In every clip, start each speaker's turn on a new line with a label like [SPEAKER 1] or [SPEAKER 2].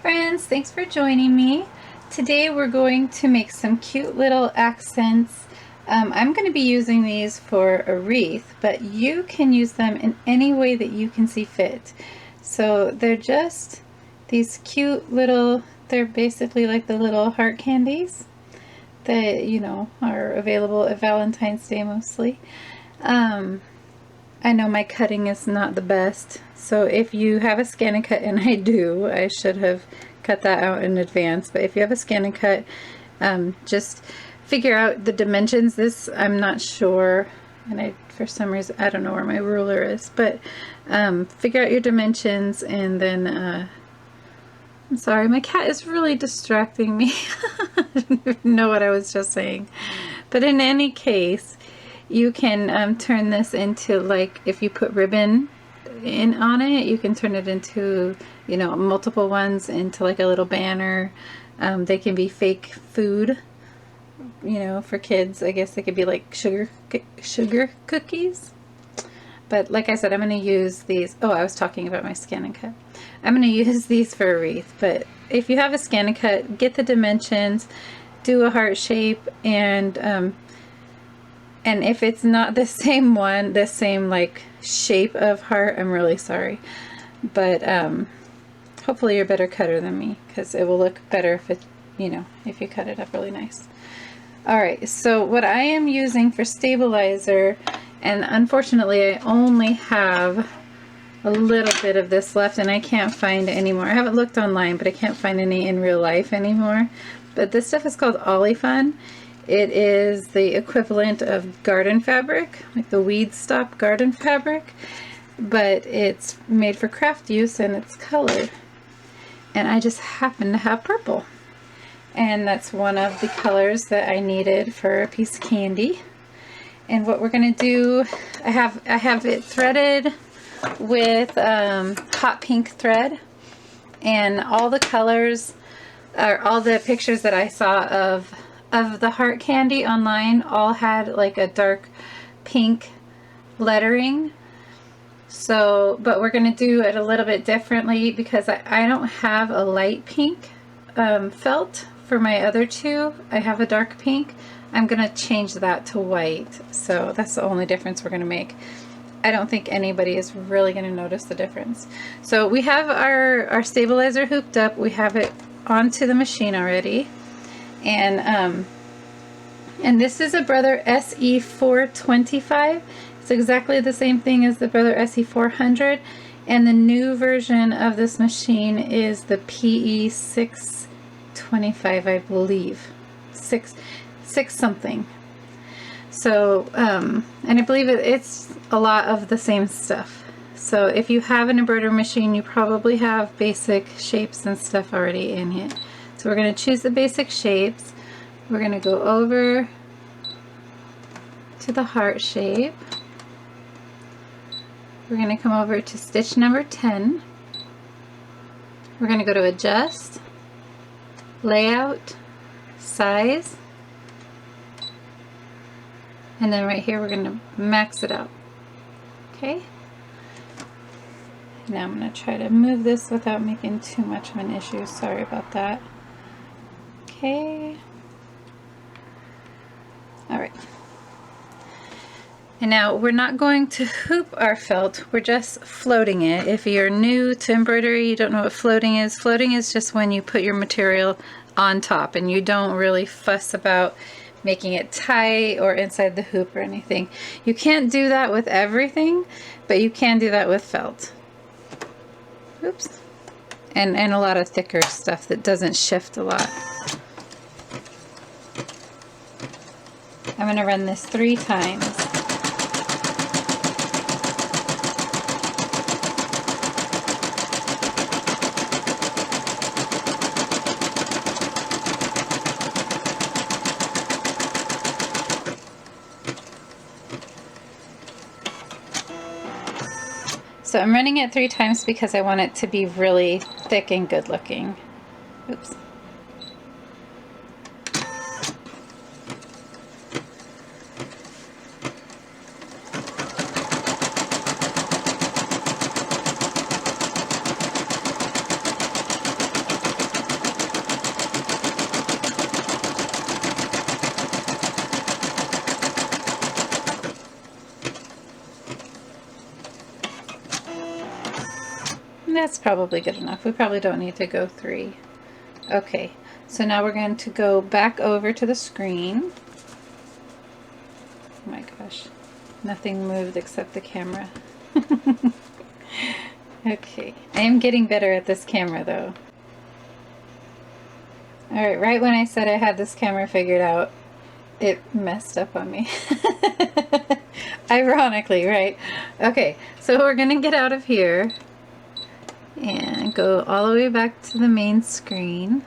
[SPEAKER 1] friends, thanks for joining me. Today we're going to make some cute little accents. I'm going to be using these for a wreath, but you can use them in any way that you can see fit. So they're just these cute little, they're basically like the little heart candies that, are available at Valentine's Day mostly. I know my cutting is not the best, so if you have a scan and cut, and I do, I should have cut that out in advance, but if you have a scan and cut, just figure out the dimensions. This, I'm not sure, and for some reason, I don't know where my ruler is, but figure out your dimensions, and then, I'm sorry, my cat is really distracting me. I didn't even know what I was just saying. But in any case, you can turn this into, like, if you put ribbon on it, you can turn it into, multiple ones into like a little banner. They can be fake food, for kids. I guess they could be like sugar cookies. But like I said, I'm going to use these. Oh, I was talking about my scan and cut. I'm going to use these for a wreath. But if you have a scan and cut, get the dimensions, do a heart shape, and if it's not the same one, the same like shape of heart, I'm really sorry. But hopefully you're a better cutter than me, because it will look better if it, if you cut it up really nice. Alright, so what I am using for stabilizer, and unfortunately I only have a little bit of this left and I can't find any more. I haven't looked online, but I can't find any in real life anymore. But this stuff is called Olifun. It is the equivalent of garden fabric, like the Weed Stop garden fabric, but it's made for craft use and it's colored. And I just happen to have purple. And that's one of the colors that I needed for a piece of candy. And what we're going to do, I have it threaded with hot pink thread, and all the colors, or all the pictures that I saw of the heart candy online all had like a dark pink lettering. So, but we're going to do it a little bit differently because I don't have a light pink felt for my other two. I have a dark pink. I'm going to change that to white. So that's the only difference we're going to make. I don't think anybody is really going to notice the difference. So we have our stabilizer hooped up. We have it onto the machine already. And this is a Brother SE425. It's exactly the same thing as the Brother SE400, and the new version of this machine is the PE625, I believe. Six something. So, and I believe it's a lot of the same stuff. So if you have an embroidery machine, you probably have basic shapes and stuff already in it. So we're going to choose the basic shapes. We're going to go over to the heart shape. We're going to come over to stitch number 10. We're going to go to adjust, layout, size, and then right here we're going to max it out. Okay. Now I'm going to try to move this without making too much of an issue. Sorry about that. Okay. Alright. And now we're not going to hoop our felt, we're just floating it. If you're new to embroidery, you don't know what floating is. Floating is just when you put your material on top and you don't really fuss about making it tight or inside the hoop or anything. You can't do that with everything, but you can do that with felt. Oops. And a lot of thicker stuff that doesn't shift a lot. I'm going to run this 3 times. So I'm running it 3 times because I want it to be really thick and good looking. Oops. That's probably good enough. We probably don't need to go 3. Okay, so now we're going to go back over to the screen. Oh my gosh, nothing moved except the camera. Okay, I am getting better at this camera though. Alright, right when I said I had this camera figured out, it messed up on me. Ironically, right? Okay, so we're gonna get out of here and go all the way back to the main screen,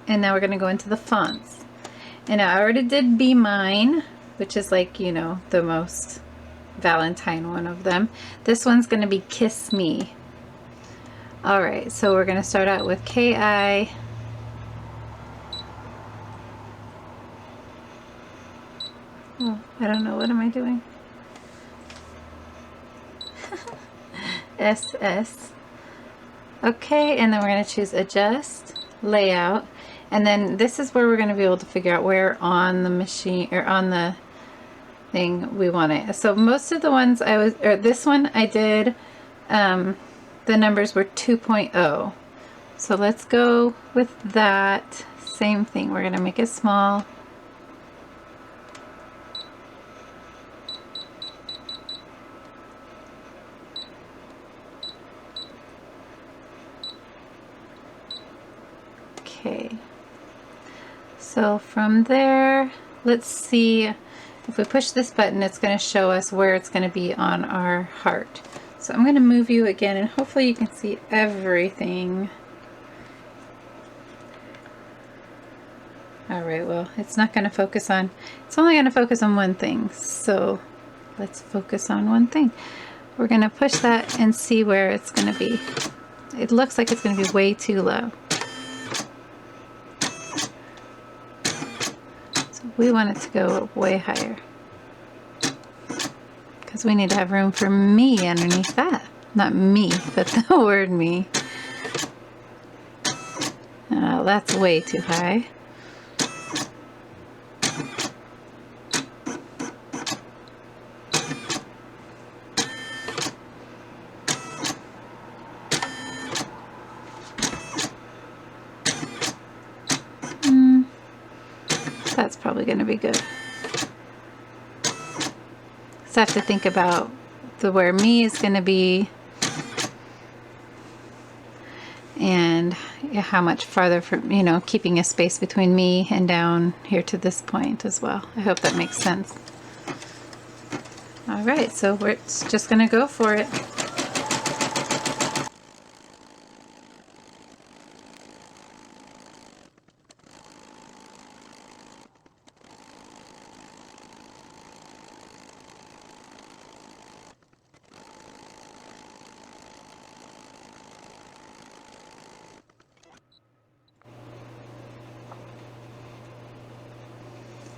[SPEAKER 1] and now we're gonna go into the fonts. And I already did Be Mine, which is like, you know, the most Valentine one of them. This one's gonna be Kiss Me. Alright, so we're gonna start out with KI. Oh, I don't know, what am I doing? SS. Okay, and then we're going to choose Adjust, Layout, and then this is where we're going to be able to figure out where on the machine, or on the thing we want it. So most of the ones this one I did, the numbers were 2.0. So let's go with that. Same thing, we're going to make it small. Okay, so from there, let's see, if we push this button, it's going to show us where it's going to be on our heart. So I'm going to move you again, and hopefully you can see everything. Alright, well, it's not going to focus on, it's only going to focus on one thing, so let's focus on one thing. We're going to push that and see where it's going to be. It looks like it's going to be way too low. We want it to go way higher because we need to have room for me underneath that. Not me, but the word me. That's way too high. That's probably going to be good. So I have to think about where me is going to be, and how much farther from, you know, keeping a space between me and down here to this point as well. I hope that makes sense. Alright, so we're just going to go for it.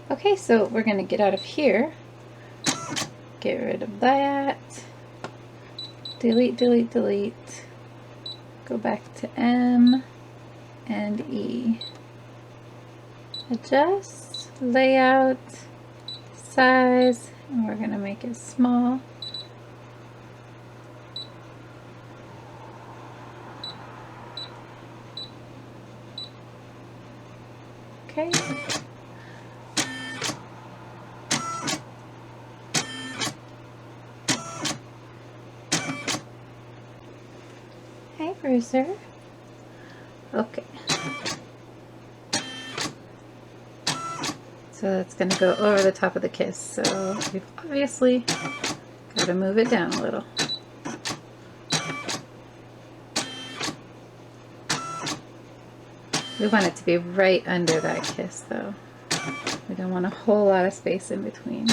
[SPEAKER 1] Okay, so we're going to get out of here, get rid of that, delete, delete, delete, go back to M and E, adjust, layout, size, and we're going to make it small. Okay. Hey, Bruiser. Okay. So that's going to go over the top of the kiss. So we've obviously got to move it down a little. We want it to be right under that kiss though. We don't want a whole lot of space in between.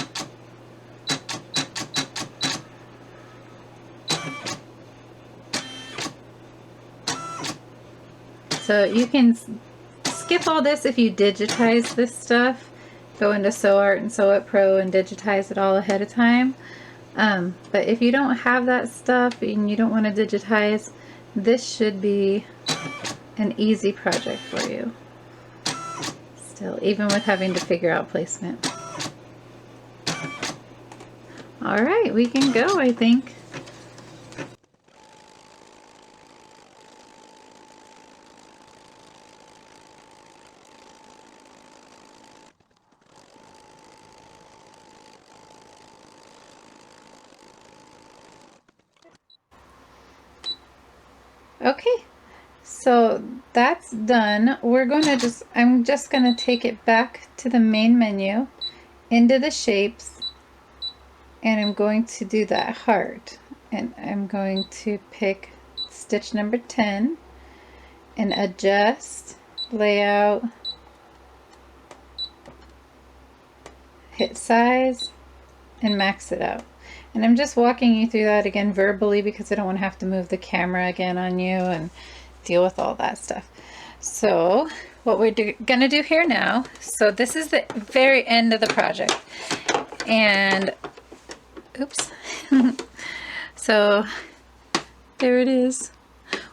[SPEAKER 1] So you can skip all this if you digitize this stuff. Go into SewArt and SewIt Pro and digitize it all ahead of time. But if you don't have that stuff and you don't want to digitize, this should be an easy project for you. Still, even with having to figure out placement. Alright, we can go, I think. Okay, so that's done. I'm just gonna take it back to the main menu, into the shapes, and I'm going to do that heart. And I'm going to pick stitch number 10 and adjust layout, hit size, and max it out. And I'm just walking you through that again verbally because I don't want to have to move the camera again on you and deal with all that stuff. So what we're gonna do here now, so this is the very end of the project, and oops. So there it is.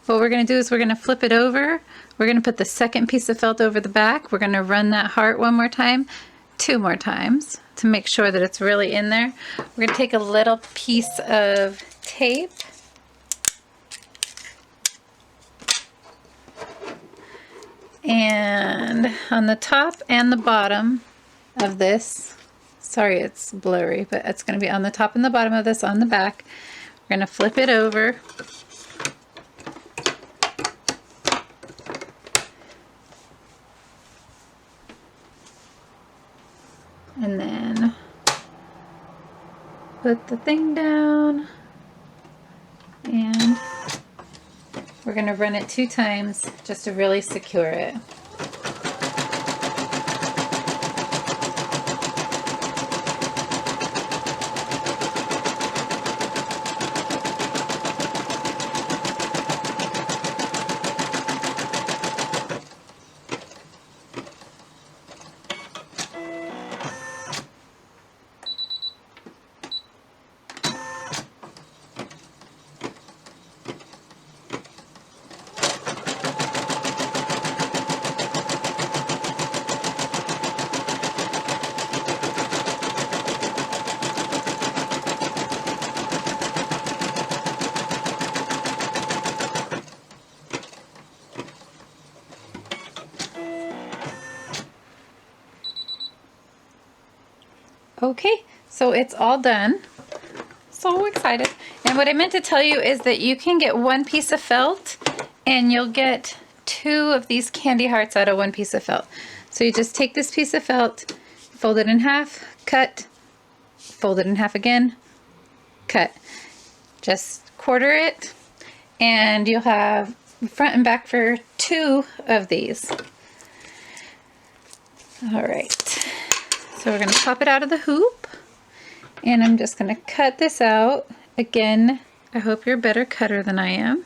[SPEAKER 1] What we're gonna do is we're gonna flip it over. We're gonna put the second piece of felt over the back. We're gonna run that heart one more time, 2 more times to make sure that it's really in there. We're gonna take a little piece of tape and on the top and the bottom of this, sorry it's blurry, but it's going to be on the top and the bottom of this on the back. We're going to flip it over. And then put the thing down, and we're going to run it 2 times just to really secure it. Okay, so it's all done. So excited. And what I meant to tell you is that you can get 1 piece of felt and you'll get 2 of these candy hearts out of 1 piece of felt. So you just take this piece of felt, fold it in half, cut, fold it in half again, cut. Just quarter it, and you'll have front and back for 2 of these. All right. So we're going to pop it out of the hoop, and I'm just going to cut this out. Again, I hope you're a better cutter than I am.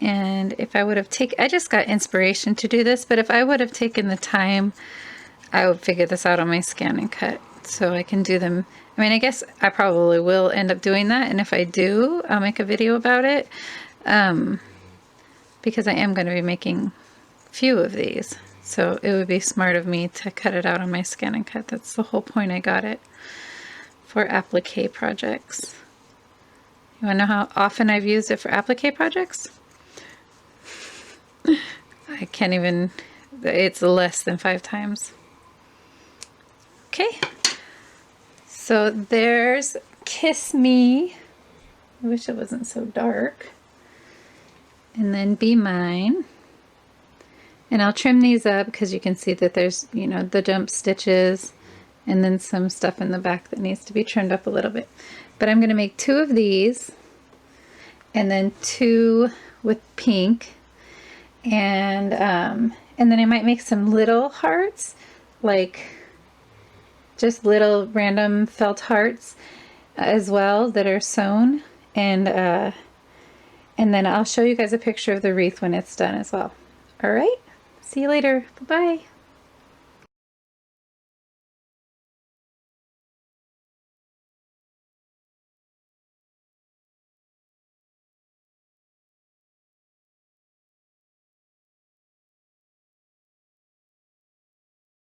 [SPEAKER 1] And if I would have I just got inspiration to do this, but if I would have taken the time, I would figure this out on my scan and cut. So I can do them. I mean, I guess I probably will end up doing that, and if I do, I'll make a video about it. Because I am going to be making a few of these. So it would be smart of me to cut it out on my scan and cut. That's the whole point I got it for applique projects. You want to know how often I've used it for applique projects? I can't even, it's less than 5 times. Okay, so there's Kiss Me. I wish it wasn't so dark. And then Be Mine. And I'll trim these up because you can see that there's, you know, the jump stitches and then some stuff in the back that needs to be trimmed up a little bit. But I'm going to make 2 of these and then 2 with pink. And then I might make some little hearts, like just little random felt hearts as well that are sewn. And then I'll show you guys a picture of the wreath when it's done as well. All right. See you later. Bye-bye.